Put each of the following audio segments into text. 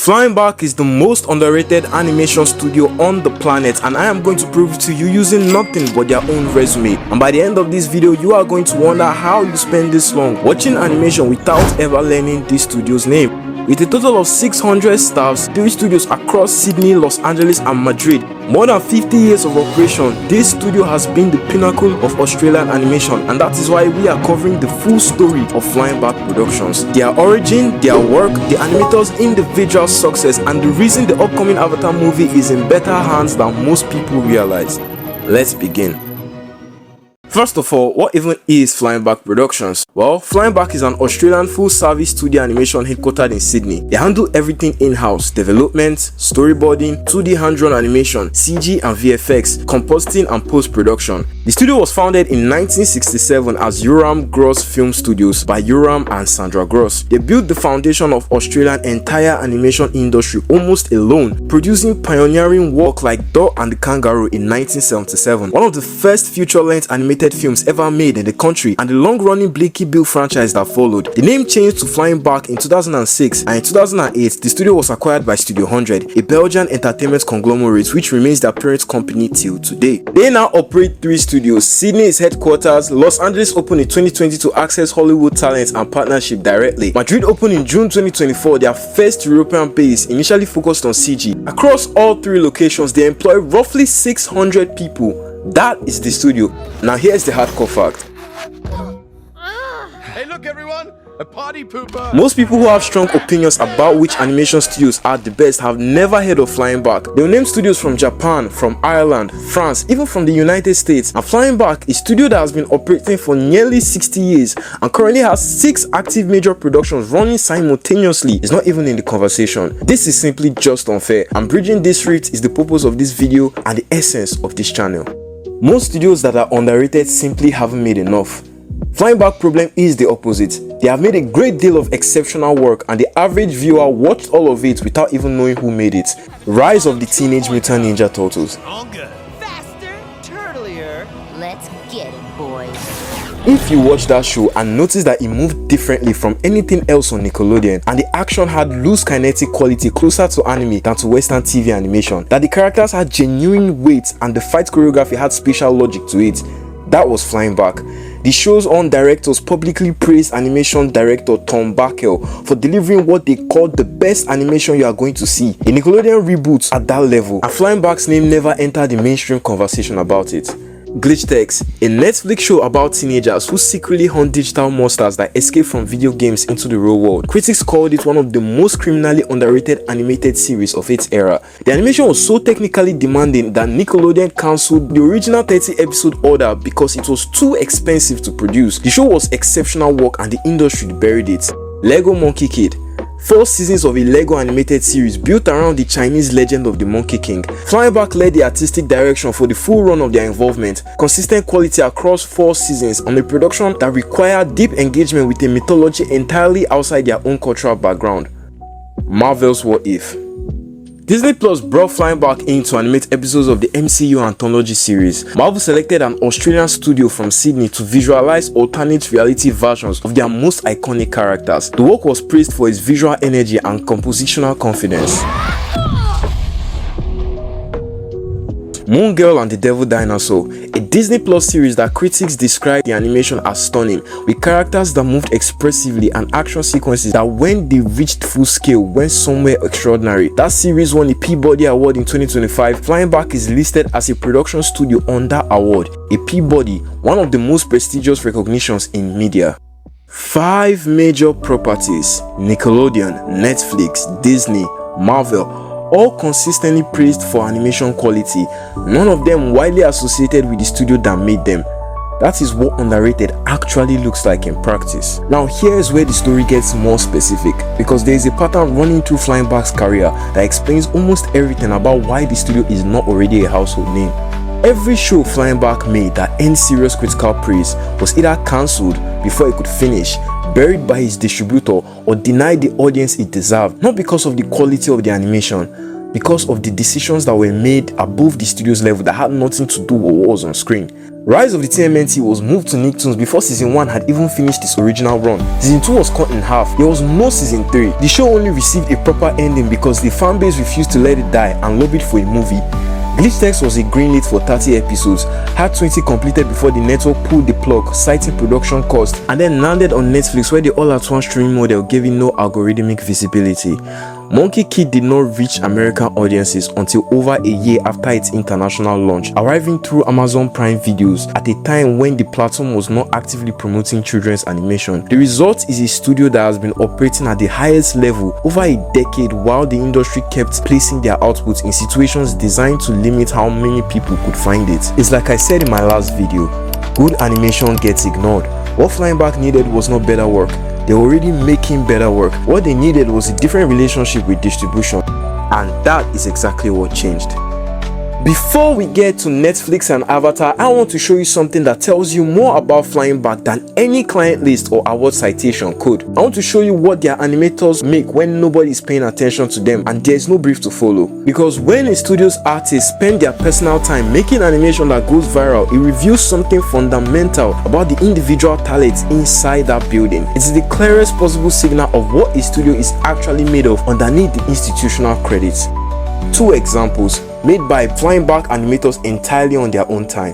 Flying Back is the most underrated animation studio on the planet, and I am going to prove it to you using nothing but their own resume. And by the end of this video, you are going to wonder how you spend this long watching animation without ever learning this studio's name. With a total of 600 staffs, 3 studios across Sydney, Los Angeles and Madrid, more than 50 years of operation, this studio has been the pinnacle of Australian animation, and that is why we are covering the full story of Flying Back Productions. Their origin, their work, the animators' individual success, and the reason the upcoming Avatar movie is in better hands than most people realize. Let's begin. First of all, what even is Flying Back Productions? Well, Flying Back is an Australian full-service studio animation headquartered in Sydney. They handle everything in-house: development, storyboarding, 2D hand-drawn animation, CG and VFX, compositing and post-production. The studio was founded in 1967 as Yoram Gross Film Studios by Yoram and Sandra Gross. They built the foundation of Australia's entire animation industry almost alone, producing pioneering work like Dot and the Kangaroo in 1977, one of the first feature-length animated films ever made in the country, and the long-running Bleaky Bill franchise that followed. The name changed to Flying Back in 2006, and in 2008 the studio was acquired by Studio 100, a Belgian entertainment conglomerate which remains their parent company till today. They now operate 3 studios. Sydney is headquarters, Los Angeles opened in 2020 to access Hollywood talent and partnership directly. Madrid opened in June 2024, their first European base, initially focused on CG. Across all 3 locations, they employ roughly 600 people. That is the studio. Now here's the hardcore fact. Hey look everyone, a party pooper. Most people who have strong opinions about which animation studios are the best have never heard of Flying Back. They'll name studios from Japan, from Ireland, France, even from the United States. And Flying Back, a studio that has been operating for nearly 60 years and currently has 6 active major productions running simultaneously, is not even in the conversation. This is simply just unfair, and bridging this rift is the purpose of this video and the essence of this channel. Most studios that are underrated simply haven't made enough. Flying Back problem is the opposite. They have made a great deal of exceptional work, and the average viewer watched all of it without even knowing who made it. Rise of the Teenage Mutant Ninja Turtles. Stronger, faster, turtlier. Let's get it, boys. If you watch that show and notice that it moved differently from anything else on Nickelodeon, and the action had loose kinetic quality closer to anime than to Western TV animation, that the characters had genuine weight and the fight choreography had special logic to it, that was Flying Back. The show's own directors publicly praised animation director Tom Barkel for delivering what they called the best animation you are going to see. A Nickelodeon reboot at that level, and Flying Back's name never entered the mainstream conversation about it. Glitch Techs, a Netflix show about teenagers who secretly hunt digital monsters that escape from video games into the real world. Critics called it one of the most criminally underrated animated series of its era. The animation was so technically demanding that Nickelodeon cancelled the original 30-episode order because it was too expensive to produce. The show was exceptional work and the industry buried it. Lego Monkie Kid, 4 seasons of a Lego animated series built around the Chinese legend of the Monkey King. Flying Back led the artistic direction for the full run of their involvement, consistent quality across 4 seasons, on a production that required deep engagement with a mythology entirely outside their own cultural background. Marvel's What If. Disney Plus brought Flying Back in to animate episodes of the MCU anthology series. Marvel selected an Australian studio from Sydney to visualize alternate reality versions of their most iconic characters. The work was praised for its visual energy and compositional confidence. Girl and Devil Dinosaur, a Disney Plus series that critics described the animation as stunning, with characters that moved expressively and action sequences that, when they reached full scale, went somewhere extraordinary. That series won a Peabody Award in 2025. Flying Back is listed as a production studio on that award, a Peabody, one of the most prestigious recognitions in media. 5 major properties: Nickelodeon, Netflix, Disney, Marvel, all consistently praised for animation quality, none of them widely associated with the studio that made them. That is what underrated actually looks like in practice. Now here's where the story gets more specific, because there is a pattern running through Flying Back's career that explains almost everything about why the studio is not already a household name. Every show Flying Back made that earned serious critical praise was either cancelled before it could finish, buried by its distributor, or denied the audience it deserved, not because of the quality of the animation, because of the decisions that were made above the studio's level that had nothing to do with what was on screen. Rise of the TMNT was moved to Nicktoons before season 1 had even finished its original run. Season 2 was cut in half. There was no season 3. The show only received a proper ending because the fanbase refused to let it die and lobbied for a movie. Glitchtext was a greenlit for 30 episodes, had 20 completed before the network pulled the plug, citing production costs, and then landed on Netflix where the all-at-once streaming model gave it no algorithmic visibility. Monkie Kid did not reach American audiences until over a year after its international launch, arriving through Amazon Prime Videos at a time when the platform was not actively promoting children's animation. The result is a studio that has been operating at the highest level over a decade while the industry kept placing their output in situations designed to limit how many people could find it. It's like I said in my last video, good animation gets ignored. What Flying Back needed was not better work. They were already making better work. What they needed was a different relationship with distribution, and that is exactly what changed. Before we get to Netflix and Avatar, I want to show you something that tells you more about Flying Back than any client list or award citation could. I want to show you what their animators make when nobody is paying attention to them and there is no brief to follow. Because when a studio's artists spend their personal time making animation that goes viral, it reveals something fundamental about the individual talents inside that building. It is the clearest possible signal of what a studio is actually made of underneath the institutional credits. Two examples made by Flying Back animators entirely on their own time.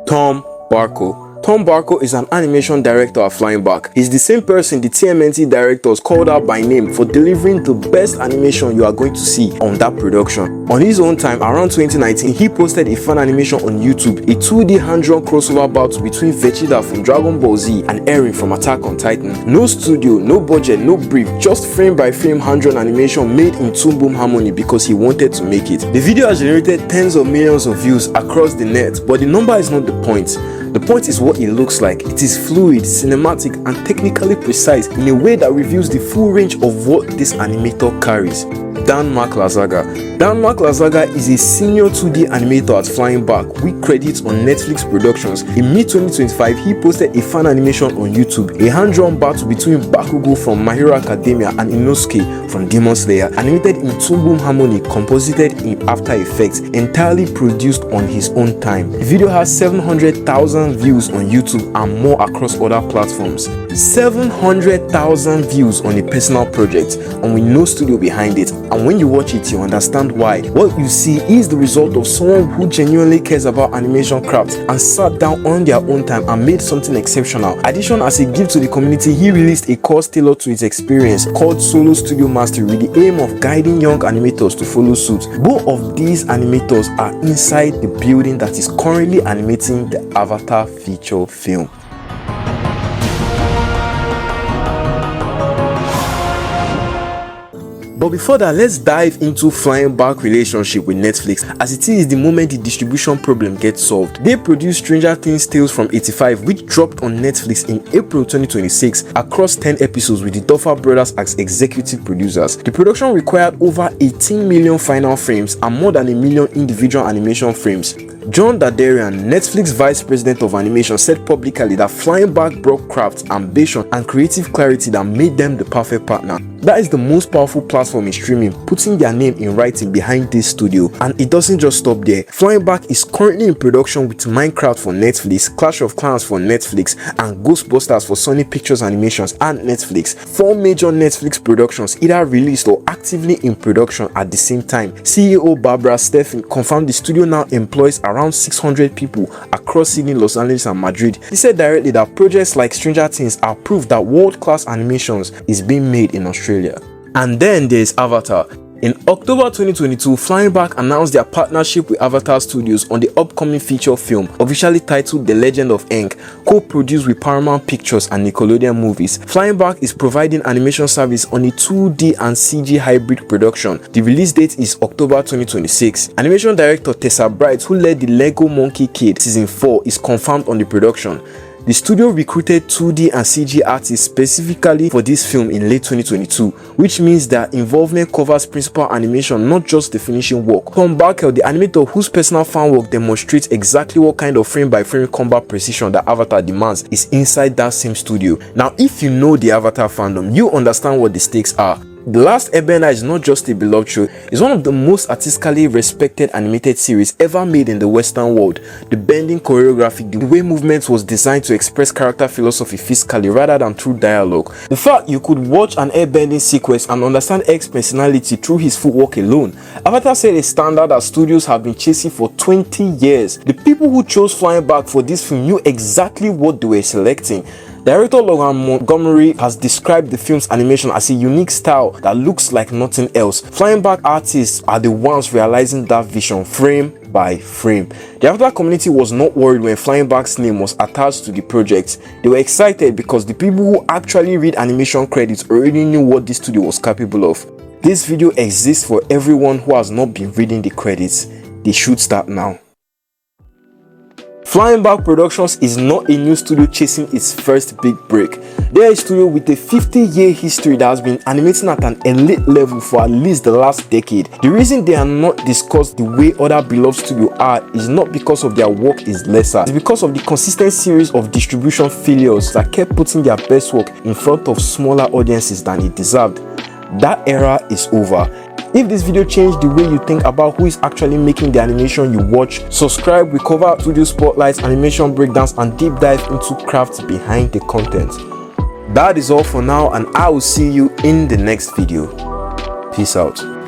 Tom Barco. Tom Barco is an animation director at Flying Back. He's the same person the TMNT directors called out by name for delivering the best animation you are going to see on that production. On his own time, around 2019, he posted a fan animation on YouTube, a 2D hand-drawn crossover battle between Vegeta from Dragon Ball Z and Eren from Attack on Titan. No studio, no budget, no brief, just frame-by-frame hand-drawn animation made in Toon Boom harmony because he wanted to make it. The video has generated tens of millions of views across the net, but the number is not the point. The point is what it looks like. It is fluid, cinematic, and technically precise in a way that reveals the full range of what this animator carries. Dan Lazaga. Dan Lazaga is a senior 2D animator at Flying Back with credits on Netflix Productions. In mid-2025, he posted a fan animation on YouTube, a hand-drawn battle between Bakugo from My Hero Academia and Inosuke from Demon Slayer, animated in Toon Boom harmony, composited in After Effects, entirely produced on his own time. The video has 700,000 views on YouTube and more across other platforms. 700,000 views on a personal project, and with no studio behind it. And when you watch it, you understand why. What you see is the result of someone who genuinely cares about animation craft and sat down on their own time and made something exceptional. Addition, as a gift to the community, he released a course tailored to his experience called Solo Studio Mastery with the aim of guiding young animators to follow suit. Both of these animators are inside the building that is currently animating the Avatar feature film. But before that, let's dive into Flying Back relationship with Netflix, as it is the moment the distribution problem gets solved. They produced Stranger Things Tales from 85, which dropped on Netflix in April 2026 across 10 episodes with the Duffer Brothers as executive producers. The production required over 18 million final frames and more than a million individual animation frames. John Dadarian, Netflix Vice President of Animation, said publicly that Flying Back brought craft, ambition, and creative clarity that made them the perfect partner. That is the most powerful platform in streaming, putting their name in writing behind this studio. And it doesn't just stop there. Flying Back is currently in production with Minecraft for Netflix, Clash of Clans for Netflix, and Ghostbusters for Sony Pictures Animations and Netflix. 4 major Netflix productions either released or actively in production at the same time. CEO Barbara Stephen confirmed the studio now employs around 600 people across Sydney, Los Angeles, and Madrid. He said directly that projects like Stranger Things are proof that world-class animations is being made in Australia. And then there's Avatar. In October 2022, Flying Back announced their partnership with Avatar Studios on the upcoming feature film, officially titled The Legend of Aang, co-produced with Paramount Pictures and Nickelodeon Movies. Flying Back is providing animation service on a 2D and CG hybrid production. The release date is October 2026. Animation director Tessa Bright, who led the Lego Monkie Kid Season 4, is confirmed on the production. The studio recruited 2D and CG artists specifically for this film in late 2022, which means their involvement covers principal animation, not just the finishing work. Tom Barker, the animator whose personal fan work demonstrates exactly what kind of frame-by-frame combat precision that Avatar demands, is inside that same studio. Now, if you know the Avatar fandom, you understand what the stakes are. The Last Airbender is not just a beloved show, it's one of the most artistically respected animated series ever made in the Western world. The bending choreography, the way movement was designed to express character philosophy physically rather than through dialogue. The fact you could watch an airbending sequence and understand Aang's personality through his footwork alone. Avatar set a standard that studios have been chasing for 20 years. The people who chose Flying Back for this film knew exactly what they were selecting. Director Logan Montgomery has described the film's animation as a unique style that looks like nothing else. Flying Back artists are the ones realizing that vision frame by frame. The Avatar community was not worried when Flying Back's name was attached to the project. They were excited because the people who actually read animation credits already knew what this studio was capable of. This video exists for everyone who has not been reading the credits. They should start now. Flying Back Productions is not a new studio chasing its first big break. They are a studio with a 50-year history that has been animating at an elite level for at least the last decade. The reason they are not discussed the way other beloved studios are is not because of their work is lesser. It's because of the consistent series of distribution failures that kept putting their best work in front of smaller audiences than it deserved. That era is over. If this video changed the way you think about who is actually making the animation you watch, subscribe. We cover studio spotlights, animation breakdowns, and deep dive into crafts behind the content. That is all for now, and I will see you in the next video. Peace out.